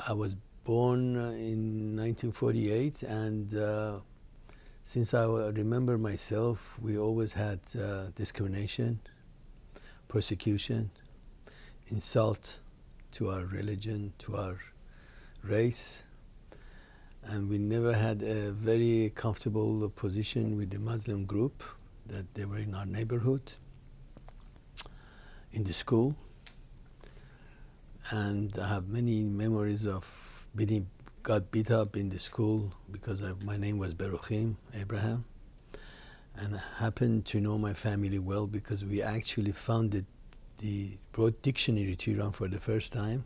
I was born in 1948, and since I remember myself, we always had discrimination, persecution, insult to our religion, to our race, and we never had a very comfortable position with the Muslim group that they were in our neighborhood, in the school. And I have many memories of got beat up in the school because my name was Borokhim, Abraham. And I happened to know my family well because we actually founded the broad dictionary to Iran for the first time.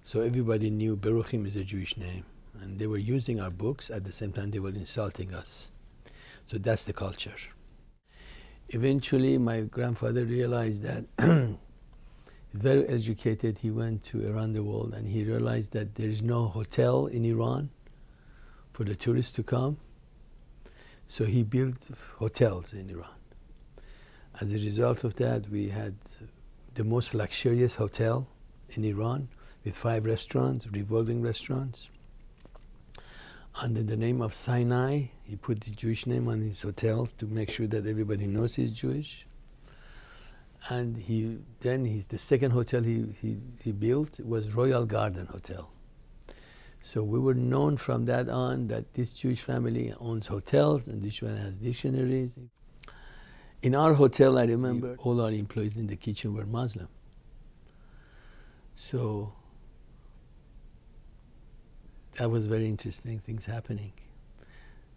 So everybody knew Borokhim is a Jewish name. And they were using our books, at the same time they were insulting us. So that's the culture. Eventually my grandfather realized that very educated, he went to around the world and he realized that there is no hotel in Iran for the tourists to come. So he built hotels in Iran. As a result of that, we had the most luxurious hotel in Iran with 5 restaurants, revolving restaurants. Under the name of Sinai, he put the Jewish name on his hotel to make sure that everybody knows he's Jewish. And the second hotel he built was Royal Garden Hotel. So we were known from that on that this Jewish family owns hotels and this one has dictionaries. In our hotel, I remember all our employees in the kitchen were Muslim. So that was very interesting, things happening.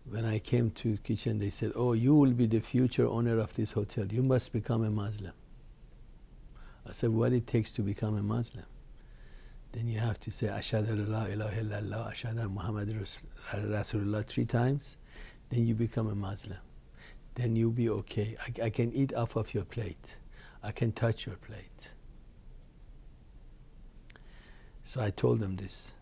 When I came to kitchen, they said, "Oh, you will be the future owner of this hotel. You must become a Muslim." I said, "What it takes to become a Muslim?" Then you have to say, "Ashhadu la ilaha illallah, ashhadu Muhammad Rasulullah" 3 times. Then you become a Muslim. Then you'll be okay. I can eat off of your plate. I can touch your plate. So I told them this.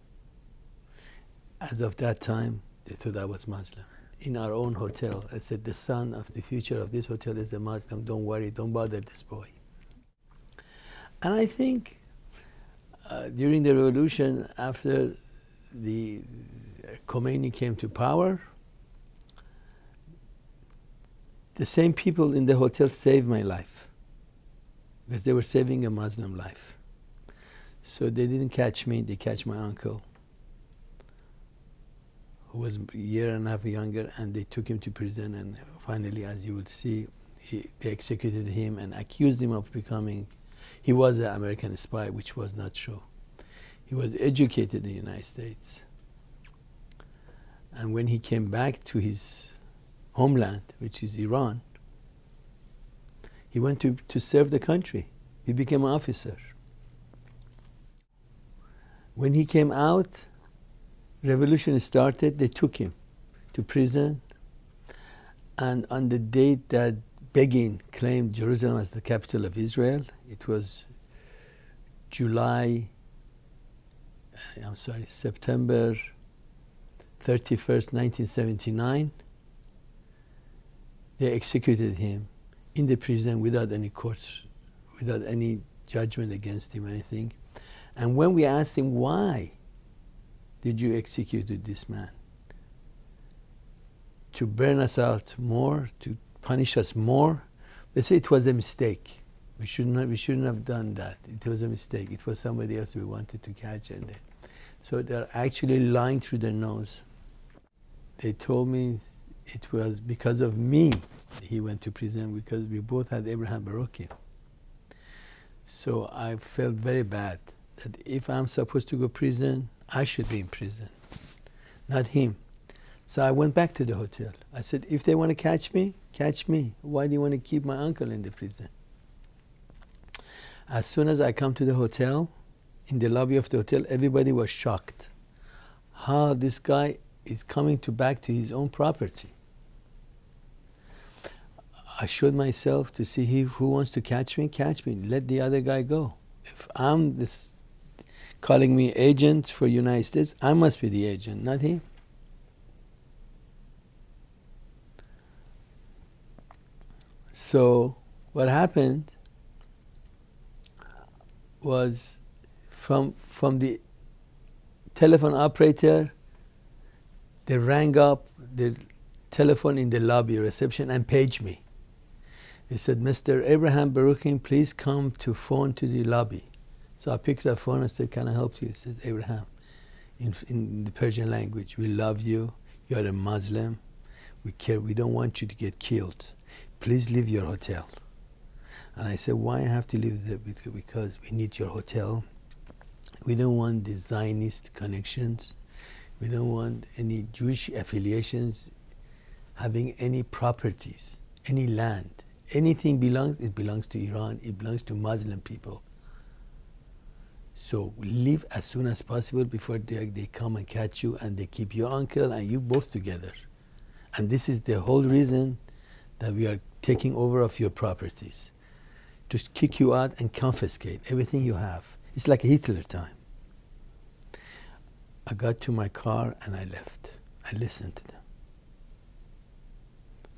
As of that time, they thought I was Muslim. In our own hotel, I said, "The son of the future of this hotel is a Muslim. Don't worry, don't bother this boy." And I think during the revolution, after the Khomeini came to power, the same people in the hotel saved my life because they were saving a Muslim life. So they didn't catch me, they catch my uncle, who was a year and a half younger, and they took him to prison, and finally, as you will see, they executed him and accused him of becoming, he was an American spy, which was not true. He was educated in the United States. And when he came back to his homeland, which is Iran, he went to serve the country. He became an officer. When he came out, revolution started, they took him to prison. And on the date that Begin claimed Jerusalem as the capital of Israel, it was September 31st, 1979. They executed him in the prison without any courts, without any judgment against him or anything. And when we asked him, "Why did you execute this man? To burn us out more, to punish us more?" They say it was a mistake. We shouldn't have done that. It was a mistake. It was somebody else we wanted to catch. So they're actually lying through their nose. They told me it was because of me he went to prison, because we both had Abraham Borokhim. So I felt very bad that if I'm supposed to go to prison, I should be in prison, not him. So I went back to the hotel. I said, "If they want to catch me, catch me. Why do you want to keep my uncle in the prison?" As soon as I come to the hotel, in the lobby of the hotel, everybody was shocked. How this guy is coming back to his own property. I showed myself to see who wants to catch me, catch me. Let the other guy go. If I'm calling me agent for United States, I must be the agent, not him. So what happened was from the telephone operator, they rang up the telephone in the lobby reception and paged me. They said, Mr. Abraham Borokhim, please come to phone to the lobby. So I picked up the phone and said, can I help you? He said, Abraham, in the Persian language, we love you, you're a Muslim, we care, we don't want you to get killed. Please leave your hotel. And I said, why I have to leave there? Because we need your hotel. We don't want the Zionist connections. We don't want any Jewish affiliations having any properties, any land. Anything belongs, it belongs to Iran, it belongs to Muslim people. So leave as soon as possible before they come and catch you and they keep your uncle and you both together. And this is the whole reason that we are taking over of your properties. Just kick you out and confiscate everything you have. It's like a Hitler time. I got to my car and I left. I listened to them.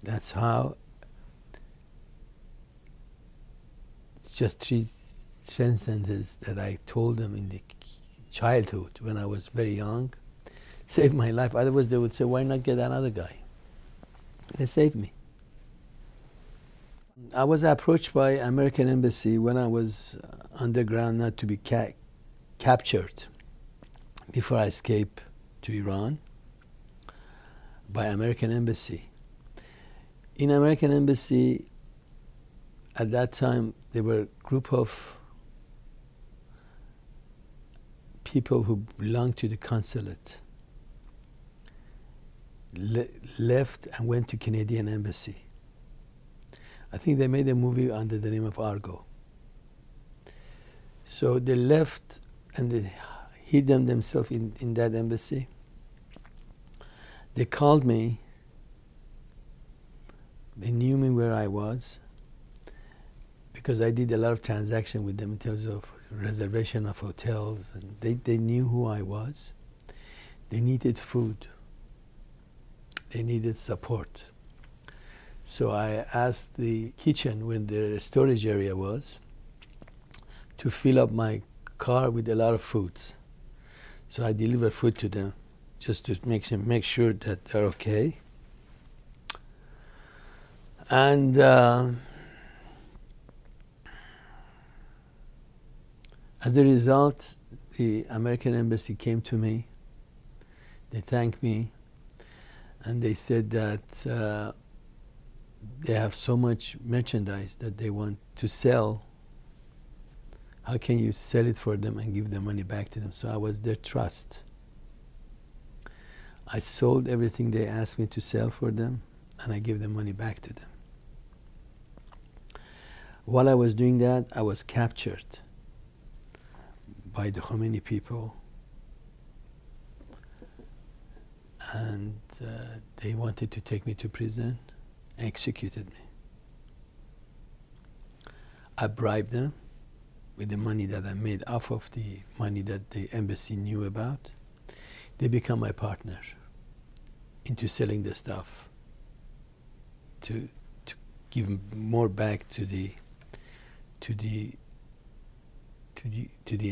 That's how, it's just 3 sentences that I told them in the childhood when I was very young. Saved my life. Otherwise they would say, why not get another guy? They saved me. I was approached by American Embassy when I was underground not to be captured before I escaped to Iran by American Embassy. In American Embassy, at that time, there were a group of people who belonged to the consulate, left and went to Canadian Embassy. I think they made a movie under the name of Argo. So they left and they hid themselves in that embassy. They called me. They knew me where I was because I did a lot of transaction with them in terms of reservation of hotels, and they knew who I was. They needed food. They needed support. So I asked the kitchen where the storage area was to fill up my car with a lot of foods. So I delivered food to them just to make sure that they're okay. And as a result, the American Embassy came to me. They thanked me, and they said that they have so much merchandise that they want to sell. How can you sell it for them and give the money back to them? So I was their trust. I sold everything they asked me to sell for them, and I gave the money back to them. While I was doing that, I was captured by the Khomeini people, and they wanted to take me to prison, executed me. I bribed them with the money that I made off of the money that the embassy knew about. They become my partner into selling the stuff to give more back to the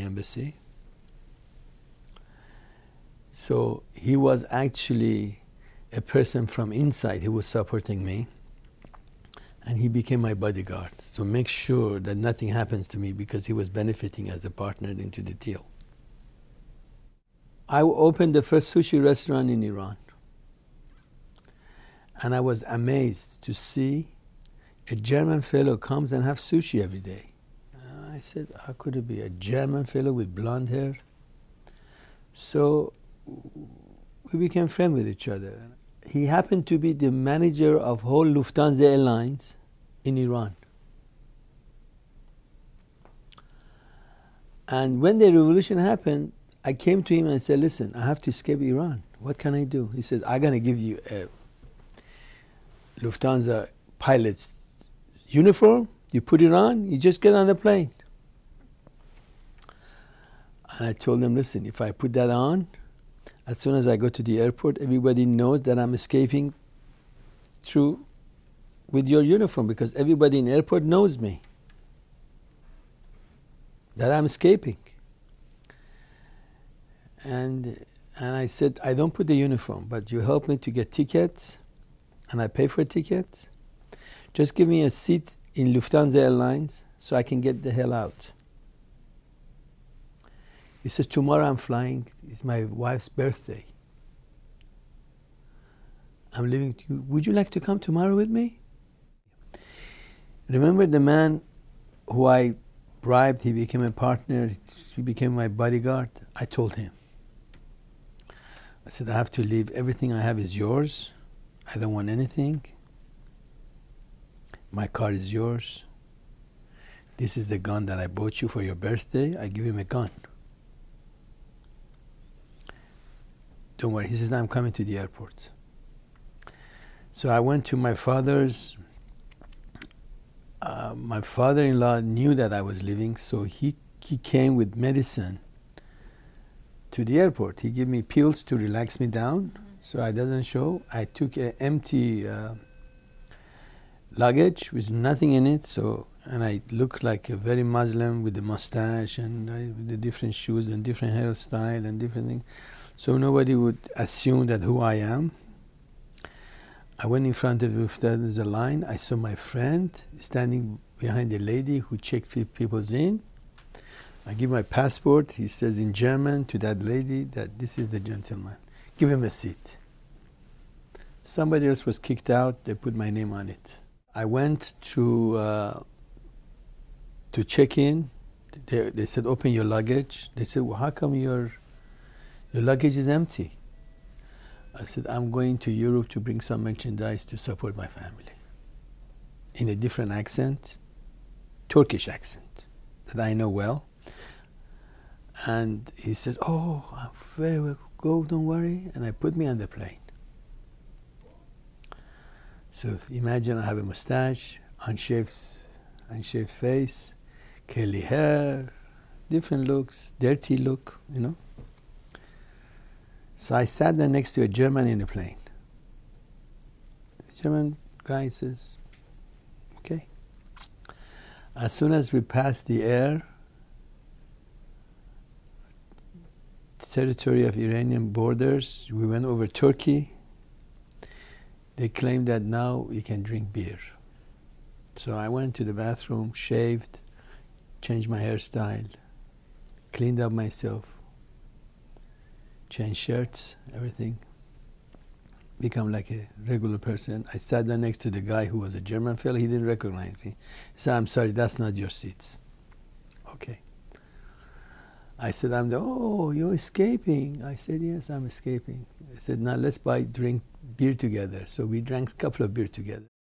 embassy. So he was actually a person from inside who was supporting me, and he became my bodyguard. So make sure that nothing happens to me, because he was benefiting as a partner into the deal. I opened the first sushi restaurant in Iran, and I was amazed to see a German fellow comes and have sushi every day. I said, how could it be a German fellow with blonde hair? So we became friends with each other. He happened to be the manager of whole Lufthansa Airlines in Iran. And when the revolution happened, I came to him and said, listen, I have to escape Iran. What can I do? He said, I'm going to give you a Lufthansa pilot's uniform. You put it on, you just get on the plane. And I told him, listen, if I put that on, as soon as I go to the airport, everybody knows that I'm escaping through with your uniform, because everybody in the airport knows me, that I'm escaping. and I said, I don't put the uniform, but you help me to get tickets, and I pay for tickets. Just give me a seat in Lufthansa Airlines so I can get the hell out. He says, tomorrow I'm flying. It's my wife's birthday. I'm leaving. Would you like to come tomorrow with me? Remember the man who I bribed, he became a partner, he became my bodyguard? I told him. I said, I have to leave. Everything I have is yours. I don't want anything. My car is yours. This is the gun that I bought you for your birthday. I give him a gun. Don't worry. He says, I'm coming to the airport. So I went to my father's. My father-in-law knew that I was leaving, so he came with medicine to the airport. He gave me pills to relax me down, so I doesn't show. I took an empty luggage with nothing in it, and I looked like a very Muslim with the mustache and with the different shoes and different hairstyle and different things. So nobody would assume that who I am. I went in front of the line. I saw my friend standing behind a lady who checked people in. I give my passport. He says in German to that lady that this is the gentleman. Give him a seat. Somebody else was kicked out. They put my name on it. I went to check in. They said, open your luggage. They said, well, how come your luggage is empty? I said, I'm going to Europe to bring some merchandise to support my family. In a different accent, Turkish accent, that I know well. And he said, oh, I'm very well, go, don't worry. And I put me on the plane. So imagine I have a mustache, unshaved face, curly hair, different looks, dirty look, you know. So I sat there next to a German in the plane. The German guy says, okay. As soon as we passed the territory of Iranian borders, we went over Turkey. They claimed that now you can drink beer. So I went to the bathroom, shaved, changed my hairstyle, cleaned up myself, changed shirts, everything, become like a regular person. I sat there next to the guy who was a German fellow. He didn't recognize me. He said, I'm sorry, that's not your seats. Okay. I said, oh, you're escaping. I said, yes, I'm escaping. I said, now let's drink beer together. So we drank a couple of beer together.